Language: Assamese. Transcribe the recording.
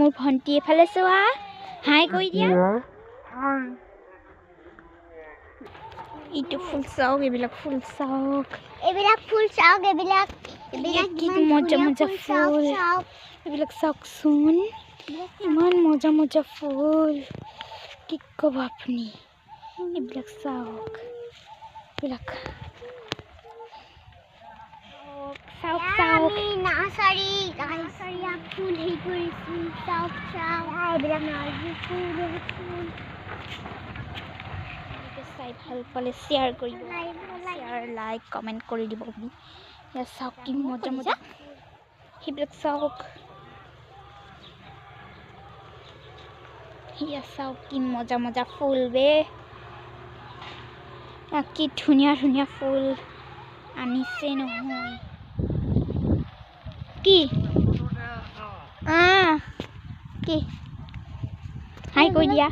মোৰ ভণ্টি এফালে চোৱা হাই কৈ দিয়া এইটো ফুল চাওক এইবিলাক ফুল চাওক কি মজা মজা ফুল এইবিলাক চাওকচোন ইমান মজা মজা ফুল কি ক'ব আপুনি এইবিলাক চাওক এইবিলাক চাওক চাওক নাৰ্চাৰী ফুল হেৰি কৰিছো চাওক এইবিলাক নাৰ্জি ফুল চাই ভাল পালে শ্বেয়াৰ কৰিব শ্বেয়াৰ লাইক কমেণ্ট কৰি দিব আপুনি ইয়াত চাওক কি মজা মজা সেইবিলাক চাওক ইয়াত চাওক কি মজা মজা ফুল বে কি ধুনীয়া ধুনীয়া ফুল আনিছে নহয় কি কি হাই কৈ দিয়া